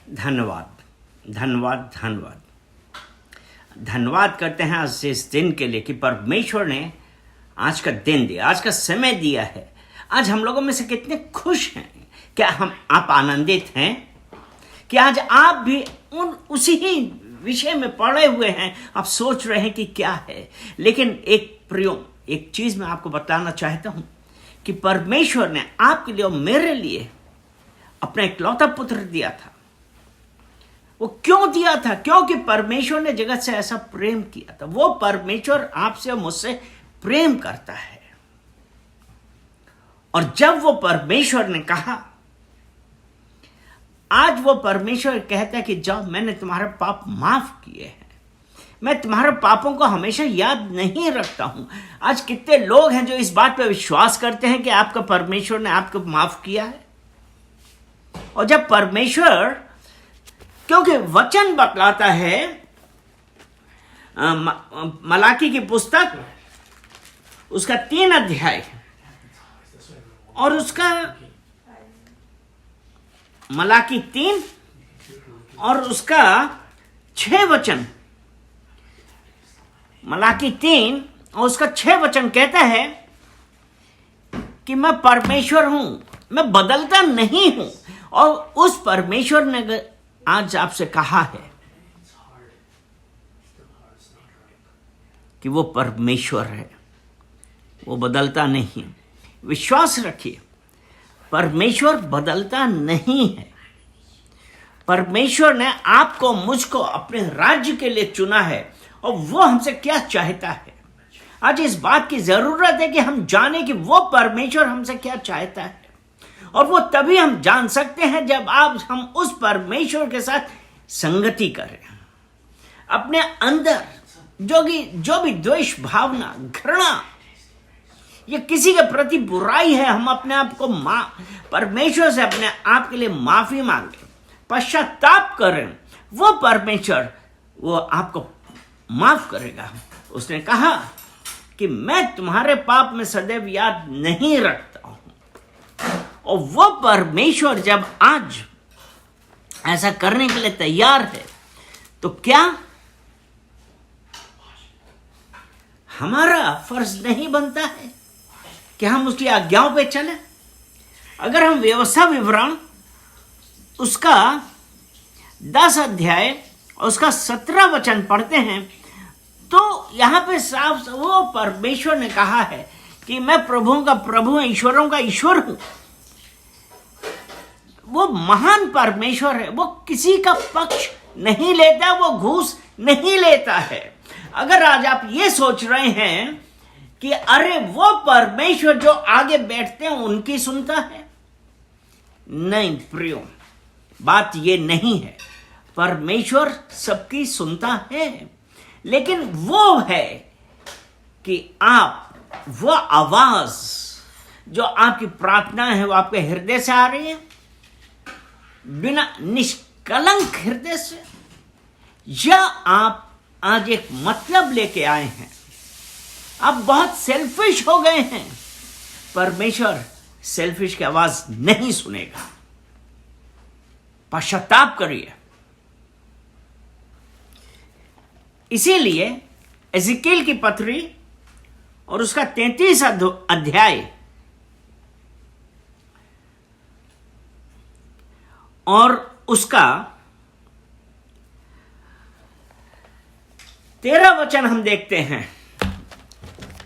धन्यवाद धन्यवाद धन्यवाद धन्यवाद करते हैं आज इस दिन के लिए कि परमेश्वर ने आज का दिन दिया, आज का समय दिया है। आज हम लोगों में से कितने खुश हैं? क्या आप आनंदित हैं कि आज आप भी उसी ही विषय में पड़े हुए हैं? आप सोच रहे हैं कि क्या है, लेकिन एक चीज मैं आपको बताना चाहता हूं कि परमेश्वर ने आपके लिए और मेरे लिए अपना इकलौता पुत्र दिया था। वो क्यों दिया था? क्योंकि परमेश्वर ने जगत से ऐसा प्रेम किया था। वो परमेश्वर आपसे और मुझसे प्रेम करता है। और जब वो परमेश्वर ने कहा, आज वो परमेश्वर कहता है कि जाओ, मैंने तुम्हारे पाप माफ किए हैं, मैं तुम्हारे पापों को हमेशा याद नहीं रखता हूं। आज कितने लोग हैं जो इस बात पर विश्वास करते हैं कि आपका परमेश्वर ने आपको माफ किया है? और जब परमेश्वर, क्योंकि वचन बतलाता है, मलाकी की पुस्तक उसका 3 अध्याय और उसका मलाकी 3 और उसका 6 वचन, मलाकी 3 और उसका 6 वचन कहता है कि मैं परमेश्वर हूं, मैं बदलता नहीं हूं। और उस परमेश्वर ने आज आपसे कहा है कि वो परमेश्वर है, वो बदलता नहीं। विश्वास रखिए, परमेश्वर बदलता नहीं है। परमेश्वर ने आपको, मुझको अपने राज्य के लिए चुना है और वो हमसे क्या चाहता है। आज इस बात की जरूरत है कि हम जाने कि वो परमेश्वर हमसे क्या चाहता है। और वो तभी हम जान सकते हैं जब हम उस परमेश्वर के साथ संगति करें। अपने अंदर जो भी द्वेष भावना, घृणा या किसी के प्रति बुराई है, हम अपने आप को परमेश्वर से अपने आप के लिए माफी मांगे, पश्चाताप करें। वो परमेश्वर वो आपको माफ करेगा। उसने कहा कि मैं तुम्हारे पाप में सदैव याद नहीं रखता हूं। और वो परमेश्वर जब आज ऐसा करने के लिए तैयार है, तो क्या हमारा फर्ज नहीं बनता है कि हम उसकी आज्ञाओं पे चलें? अगर हम व्यवस्था विवरण उसका 10 अध्याय और उसका 17 वचन पढ़ते हैं, तो यहां पे साफ वो परमेश्वर ने कहा है कि मैं प्रभुओं का प्रभु, ईश्वरों का ईश्वर हूं। वो महान परमेश्वर है, वो किसी का पक्ष नहीं लेता, वो घूस नहीं लेता है। अगर आज आप ये सोच रहे हैं कि अरे वो परमेश्वर जो आगे बैठते हैं उनकी सुनता है, नहीं प्रियो, बात ये नहीं है। परमेश्वर सबकी सुनता है, लेकिन वो है कि आप वो आवाज जो आपकी प्रार्थना है वो आपके हृदय से आ रही है, बिना निष्कलंक हृदय से, या आप आज एक मतलब लेके आए हैं, आप बहुत सेल्फिश हो गए हैं। परमेश्वर सेल्फिश की आवाज नहीं सुनेगा। पश्चाताप करिए। इसीलिए एजिकेल की पत्री और उसका 33 अध्याय और उसका 13 वचन हम देखते हैं।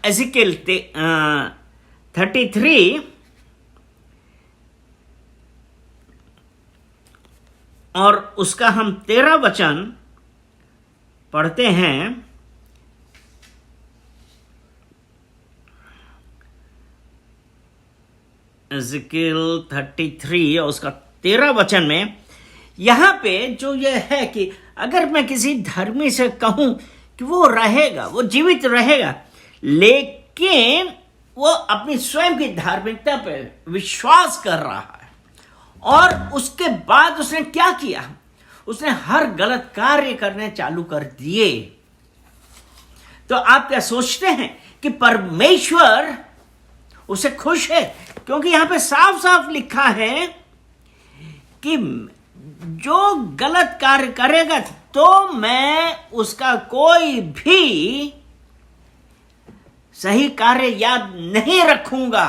एजिकेल 33 और उसका हम 13 वचन पढ़ते हैं। एजिकेल 33 और उसका 13 वचन में यहां पे जो ये है कि अगर मैं किसी धर्मी से कहूं कि वो रहेगा, वो जीवित रहेगा, लेकिन वो अपनी स्वयं की धार्मिकता पर विश्वास कर रहा है, और उसके बाद उसने क्या किया? उसने हर गलत कार्य करने चालू कर दिए, तो आप क्या सोचते हैं कि परमेश्वर उसे खुश है? क्योंकि यहां पे साफ साफ लिखा है कि जो गलत कार्य करेगा तो मैं उसका कोई भी सही कार्य याद नहीं रखूंगा।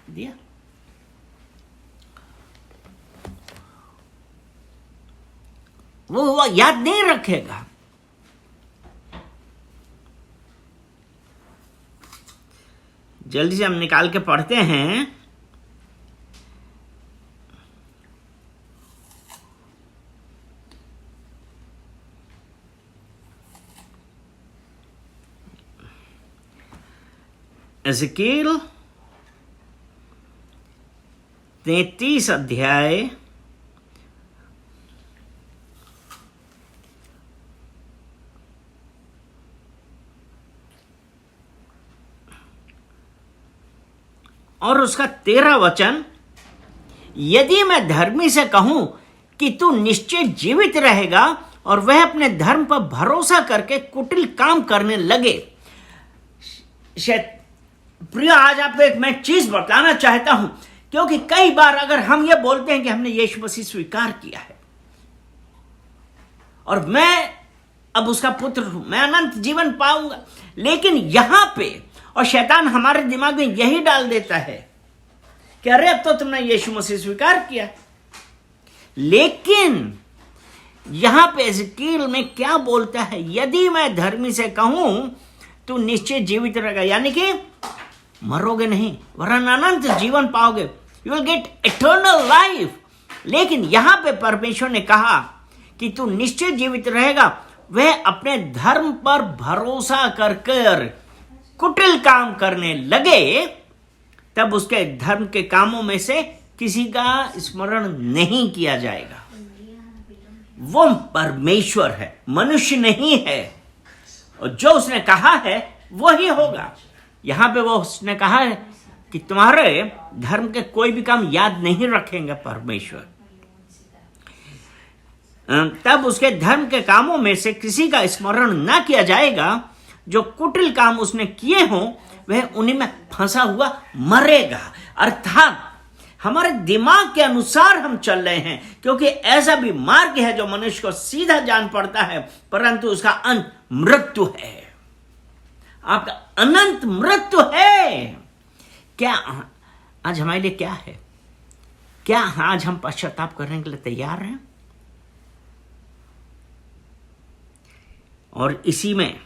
दिया वो याद नहीं रखेगा। जल्दी से हम निकाल के पढ़ते हैं। एज़ेकिएल 33 अध्याय और उसका 13 वचन, यदि मैं धर्मी से कहूं कि तू निश्चय जीवित रहेगा और वह अपने धर्म पर भरोसा करके कुटिल काम करने लगे। प्रिय, आज आपको एक मैं चीज बताना चाहता हूं, क्योंकि कई बार अगर हम ये बोलते हैं कि हमने यीशु मसीह स्वीकार किया है और मैं अब उसका पुत्र हूं, मैं अनंत जीवन पाऊंगा, लेकिन यहां पे और शैतान हमारे दिमाग में यही डाल देता है कि अरे अब तो तुमने यीशु मसीह स्वीकार किया। लेकिन यहां पे एज़ेकिएल में क्या बोलता है, यदि मैं धर्मी से कहूं तू निश्चय जीवित रहेगा, यानी कि मरोगे नहीं वरन अनंत जीवन पाओगे, you will get eternal life. लेकिन यहां पे परमेश्वर ने कहा कि तू निश्चय जीवित रहेगा, वह अपने धर्म पर भरोसा कर कुटिल काम करने लगे, तब उसके धर्म के कामों में से किसी का स्मरण नहीं किया जाएगा। वो परमेश्वर है, मनुष्य नहीं है, और जो उसने कहा है वो ही होगा। यहां पे वो उसने कहा है कि तुम्हारे धर्म के कोई भी काम याद नहीं रखेंगे परमेश्वर, तब उसके धर्म के कामों में से किसी का स्मरण ना किया जाएगा। जो कुटिल काम उसने किए हों वह उन्हीं में फंसा हुआ मरेगा। अर्थात हमारे दिमाग के अनुसार हम चल रहे हैं, क्योंकि ऐसा भी मार्ग है जो मनुष्य को सीधा जान पड़ता है, परंतु उसका अंत मृत्यु है। आपका अनंत मृत्यु है। क्या आज हमारे लिए क्या है? क्या आज हम पश्चाताप करने के लिए तैयार हैं? और इसी में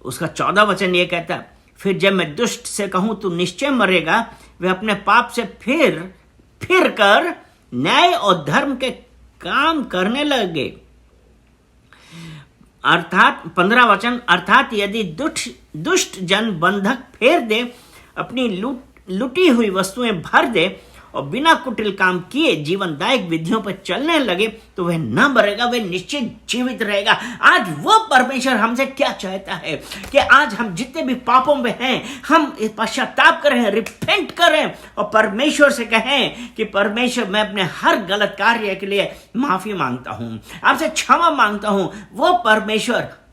उसका 14 वचन ये कहता है, फिर जब मैं दुष्ट से कहूं तू निश्चय मरेगा, वे अपने पाप से फिर कर न्याय और धर्म के काम करने लगे। अर्थात 15 वचन, अर्थात यदि दुष्ट जन बंधक फेर दे, अपनी लुटी हुई वस्तुएं भर दे और बिना कुटिल काम किए जीवनदायक विधियों पर चलने लगे, तो वह न मरेगा, वह निश्चित जीवित रहेगा। आज वो परमेश्वर हमसे क्या चाहता है कि आज हम जितने भी पापों में हैं, हम पश्चाताप करें, रिपेंट करें और परमेश्वर से कहें कि परमेश्वर, मैं अपने हर गलत कार्य के लिए माफी मांगता हूं, आपसे क्षमा मांगता हूं। वो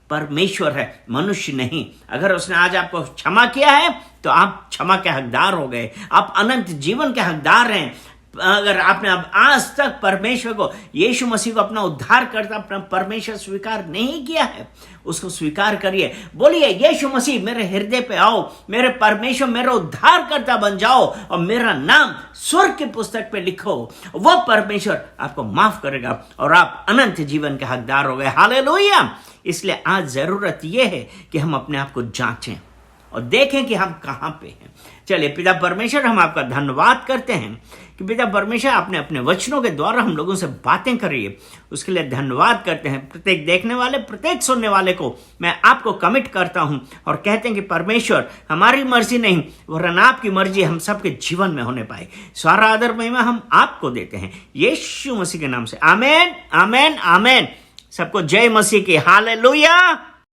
परमेश्वर है, मनुष्य नहीं। अगर उसने आज आपको क्षमा किया है तो आप क्षमा के हकदार हो गए, आप अनंत जीवन के हकदार हैं। अगर आपने अब आज तक परमेश्वर को, यीशु मसीह को अपना उद्धार करता, अपना परमेश्वर स्वीकार नहीं किया है, उसको स्वीकार करिए। बोलिए, यीशु मसीह मेरे हृदय पे आओ, मेरे परमेश्वर, मेरा उद्धार करता बन जाओ और मेरा नाम स्वर्ग की पुस्तक पे लिखो। वो परमेश्वर आपको माफ करेगा और आप अनंत जीवन के हकदार हो गए। हालेलुया। इसलिए आज जरूरत यह है कि हम अपने आप को जांचें और देखें कि हम कहां पे हैं। चलिए पिता परमेश्वर, हम आपका धन्यवाद करते हैं कि पिता परमेश्वर, आपने अपने वचनों के द्वारा हम लोगों से बातें करी है, उसके लिए धन्यवाद करते हैं। प्रत्येक देखने वाले, प्रत्येक सुनने वाले को मैं आपको कमिट करता हूं और कहते हैं कि परमेश्वर, हमारी मर्जी नहीं वरन आपकी मर्जी हम सबके जीवन में होने पाए। सारा आदर महिमा हम आपको देते हैं यीशु मसीह के नाम से। आमेन, आमेन, आमेन। सबको जय मसीह की। हालेलुया।